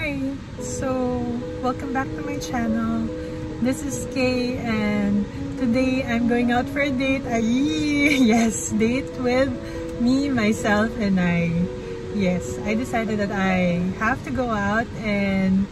Hi! So, welcome back to my channel. This is Kay and today I'm going out for a date. Yes, date with me, myself, and I. Yes, I decided that I have to go out and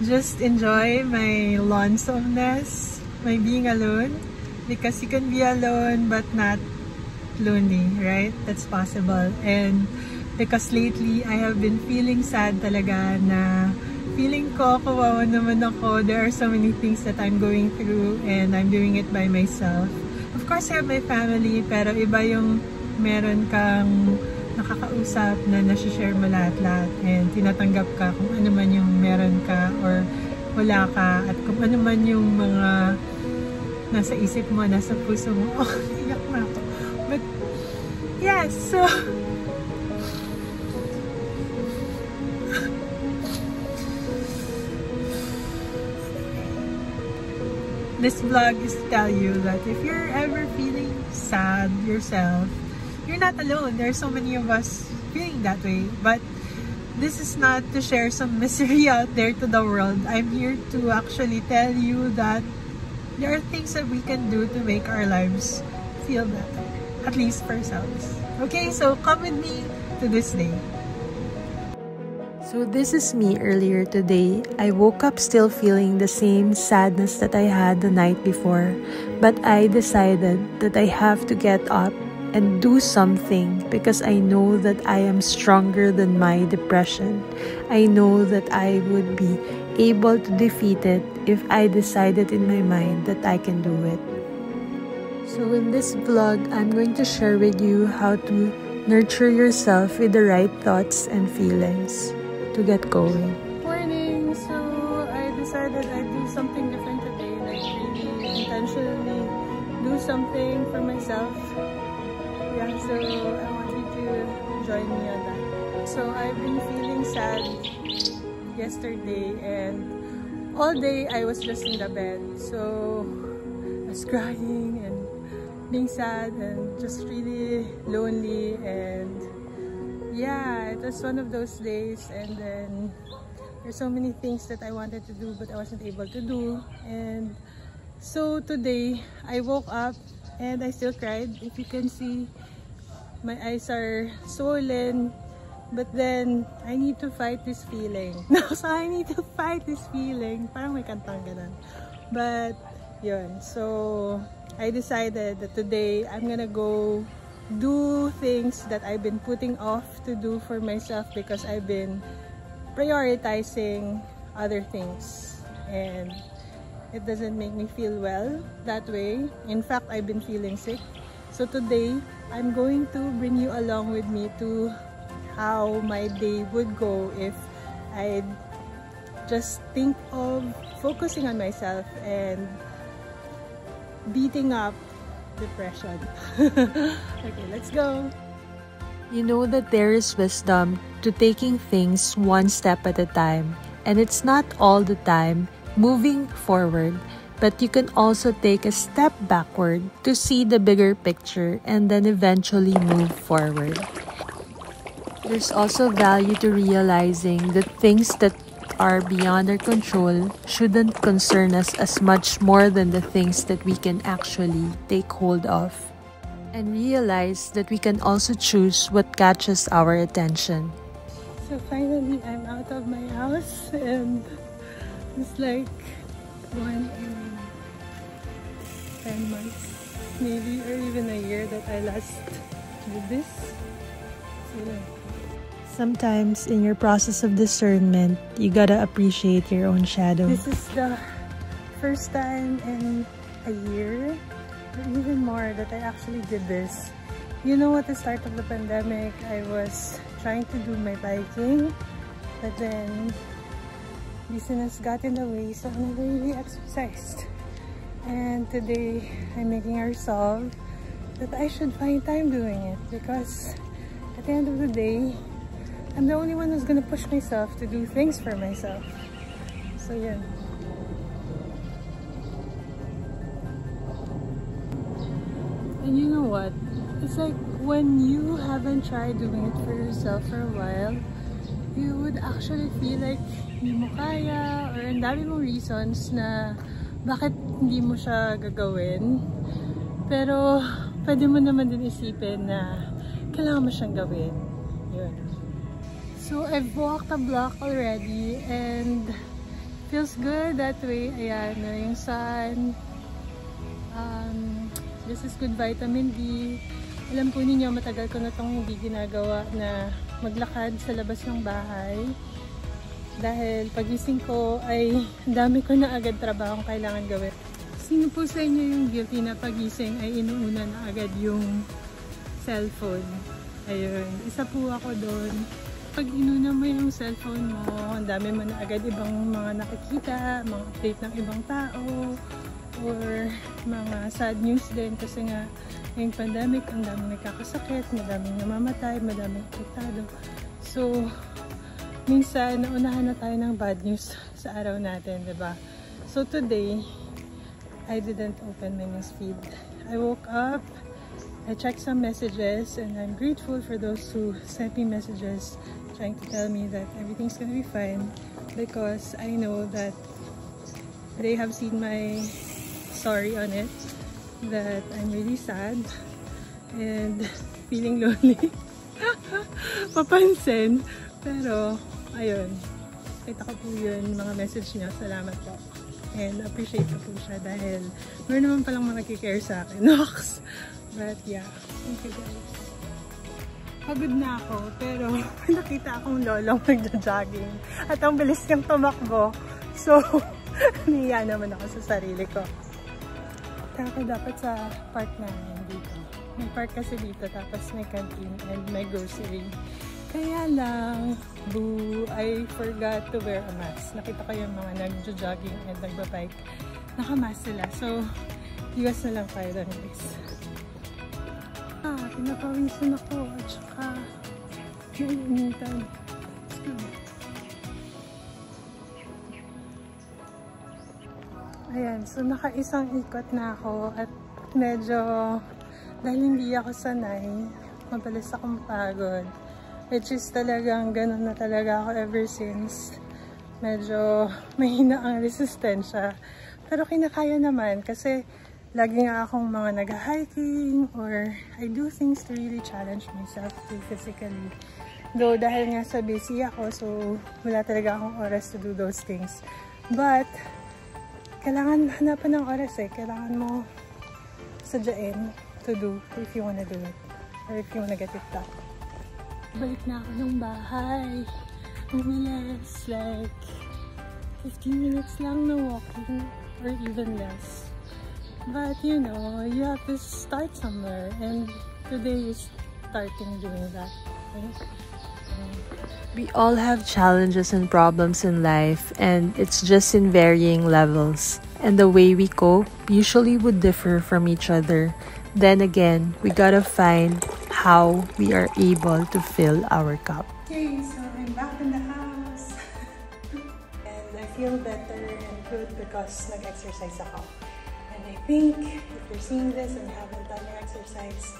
just enjoy my lonesomeness, my being alone. Because you can be alone but not lonely, right? That's possible. And because lately, I have been feeling sad talaga na feeling ko, kawawa naman ako. There are so many things that I'm going through and I'm doing it by myself. Of course, I have my family, pero iba yung meron kang nakakausap na nasi-share mo lahat-lahat and tinatanggap ka kung ano man yung meron ka or wala ka at kung ano man yung mga nasa isip mo, nasa puso mo. Oh, iyak na ako. But, yes, so this vlog is to tell you that if you're ever feeling sad yourself, you're not alone. There are so many of us feeling that way. But this is not to share some misery out there to the world. I'm here to actually tell you that there are things that we can do to make our lives feel better. At least for ourselves. Okay, so come with me to this day. So this is me earlier today. I woke up still feeling the same sadness that I had the night before. But I decided that I have to get up and do something because I know that I am stronger than my depression. I know that I would be able to defeat it if I decided in my mind that I can do it. So in this vlog, I'm going to share with you how to nurture yourself with the right thoughts and feelings to get going. Morning! So, I decided I'd do something different today. Like really intentionally do something for myself. Yeah, so I want you to join me on that. So, I've been feeling sad yesterday and all day I was just in the bed. So, I was crying and being sad and just really lonely and yeah, it was one of those days and then there's so many things that I wanted to do but I wasn't able to do. And so today I woke up and I still cried. If you can see, my eyes are swollen, but then I need to fight this feeling. So I need to fight this feeling. Parang may kantang ganun. But yun, so I decided that today I'm gonna go do things that I've been putting off to do for myself because I've been prioritizing other things and it doesn't make me feel well that way. In fact, I've been feeling sick. So today, I'm going to bring you along with me to how my day would go if I'd just think of focusing on myself and beating up depression. Okay, let's go. You know that there is wisdom to taking things one step at a time, and it's not all the time moving forward, but you can also take a step backward to see the bigger picture and then eventually move forward. There's also value to realizing that things that are beyond our control shouldn't concern us as much more than the things that we can actually take hold of. And realize that we can also choose what catches our attention. So finally, I'm out of my house and it's like 1 in 10 months, maybe, or even a year that I last did this. So, yeah. Sometimes in your process of discernment, you gotta appreciate your own shadow. This is the first time in a year, or even more, that I actually did this. You know, at the start of the pandemic, I was trying to do my biking, but then business got in the way, so I never really exercised. And today, I'm making a resolve that I should find time doing it because at the end of the day, I'm the only one who's gonna push myself to do things for myself. So yeah. And you know what? It's like when you haven't tried doing it for yourself for a while, you would actually feel like hindi mo kaya or ang dami mong reasons na bakit hindi mo siya gagawin. Pero pwede mo naman din isipin na kailangan mo siyang gawin. Yun. So I've walked a block already and feels good that way. Ayan, yung sun. This is good vitamin D. Alam po ninyo, matagal ko na itong hindi ginagawa na maglakad sa labas ng bahay. Dahil pagising ko ay dami ko na agad trabaho kailangan gawin. Sino po sa inyo yung guilty na pagising ay inuuna na agad yung cellphone? Ayun, isa po ako doon. Pag inuna mo yung cellphone mo, ang dami mo na agad ibang mga nakikita, mga update ng ibang tao, or mga sad news din kasi nga ngayong pandemic, ang daming nagkakasakit, madaming namamatay, madaming apektado. So, minsan, naunahan na tayo ng bad news sa araw natin, diba? So, today, I didn't open my newsfeed. I woke up, I checked some messages, and I'm grateful for those who sent me messages trying to tell me that everything's gonna be fine because I know that they have seen my story on it, that I'm really sad and feeling lonely. Papansin, pero ayun, kita ko po yun, mga message niya, salamat po. And appreciate ko po siya dahil meron naman palang mga nagkikare sa akin. Nox! But yeah, thank you guys. Pagod na ako, pero nakita akong lolong nagja-jogging at ang bilis niyang tumakbo. So, niya naman ako sa sarili ko. Ako dapat sa park namin dito. May park kasi dito, tapos may canteen and may grocery. Kaya lang, boo, I forgot to wear a mask. Nakita ko yung mga nagjo-jogging and nagbabike. Nakamask sila. So, iwas na lang kayo doon, guys. Pinapawisan ako at saka naiinitan. Ayan, so nakaisang ikot na ako at medyo dahil hindi ako sanay, mabilis akong pagod. Which is talagang ganun na talaga ako ever since. Medyo mahina ang resistensya. Pero kinakaya naman kasi lagi nga akong mga nag-hiking or I do things to really challenge myself physically. Though dahil nga sa busy ako, so wala talaga akong oras to do those things. But kailangan hanapan ng oras eh. Kailangan mo sadyain to do if you wanna do it. Or if you wanna get it done. Balik na ako ng bahay. Umilas. Like 15 minutes lang na walking or even less. But you know, you have to start somewhere. And today is starting doing that. Okay? We all have challenges and problems in life, and it's just in varying levels. And the way we cope usually would differ from each other. Then again, we gotta find how we are able to fill our cup. Okay, so I'm back in the house. And I feel better and good because nag-exercise ako. And I think if you're seeing this and haven't done your exercise,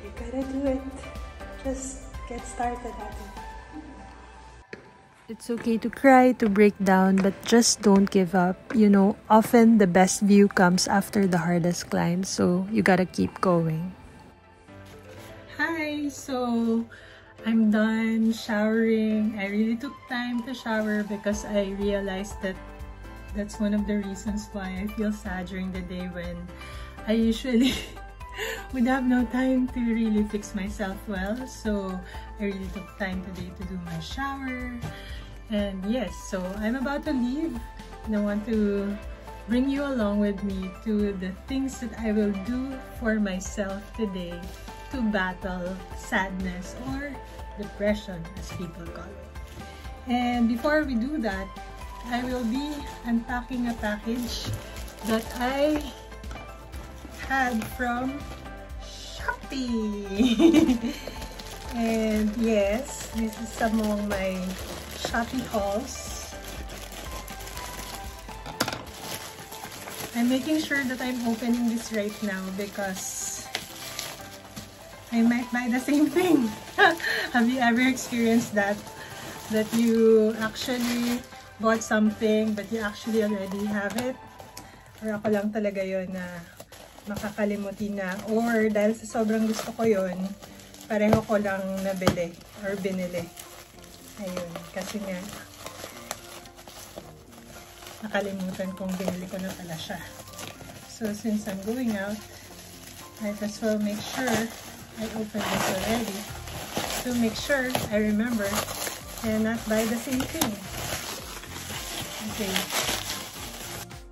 you gotta do it. Just get started at it. It's okay to cry, to break down, but just don't give up. You know, often the best view comes after the hardest climb, so you gotta keep going. Hi! So, I'm done showering. I really took time to shower because I realized that that's one of the reasons why I feel sad during the day when I usually would have no time to really fix myself well. So, I really took time today to do my shower. And yes, so I'm about to leave. I want to bring you along with me to the things that I will do for myself today to battle sadness or depression, as people call it. And before we do that, I will be unpacking a package that I had from Shopee. And yes, this is some of my Shopee hauls. I'm making sure that I'm opening this right now because I might buy the same thing. Have you ever experienced that? that you actually bought something but you actually already have it. Or ako lang talaga yon na makakalimutin na. Or dahil sa sobrang gusto ko yon, pareho ko lang nabili or binili. Ayun, kasi nga nakalimutan kong binili ko na pala siya. So since I'm going out, I as well make sure I open this already to make sure I remember and not buy the same thing. Okay.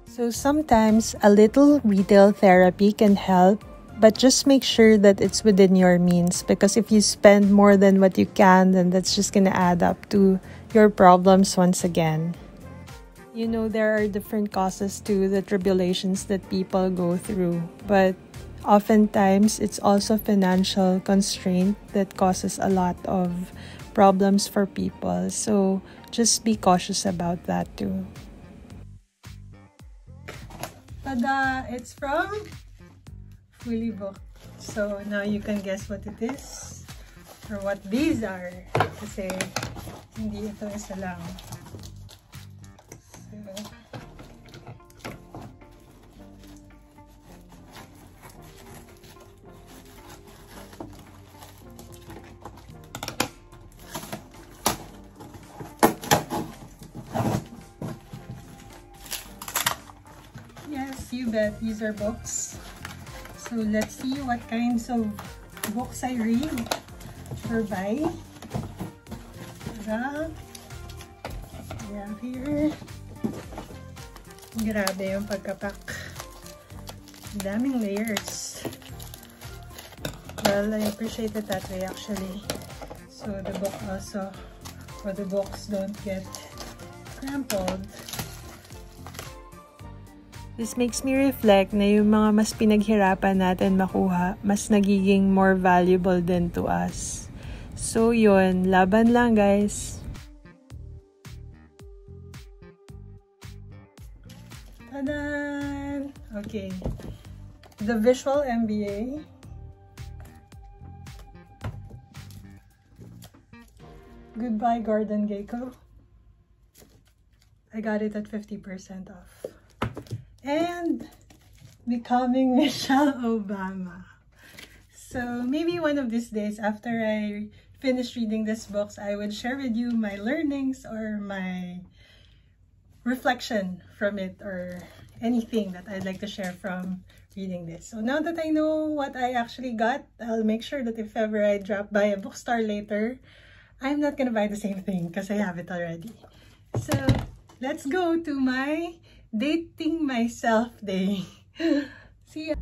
So sometimes a little retail therapy can help, but just make sure that it's within your means, because if you spend more than what you can, then that's just gonna add up to your problems once again. You know, there are different causes to the tribulations that people go through, but oftentimes it's also financial constraint that causes a lot of problems for people. So just be cautious about that too. Tada! It's from Fully Booked. So now you can guess what it is or what these are. Kasi hindi ito isa lang. So, yes, you bet these are books. So let's see what kinds of books I read or buy. We have here. Grabe yung pagkapak. Daming layers. Well, I appreciate it that way actually. So the book also, or the books don't get crumpled. This makes me reflect na yung mga mas pinaghirapan natin makuha, mas nagiging more valuable din to us. So yun, laban lang guys. Ta-da! Okay. The Visual MBA. Goodbye Garden Gecko. I got it at 50% off. And Becoming Michelle Obama. So maybe one of these days after I finish reading this books, I would share with you my learnings or my reflection from it or anything that I'd like to share from reading this. So now that I know what I actually got, I'll make sure that if ever I drop by a bookstore later, I'm not gonna buy the same thing because I have it already. So let's go to my Dating Myself Day. See ya!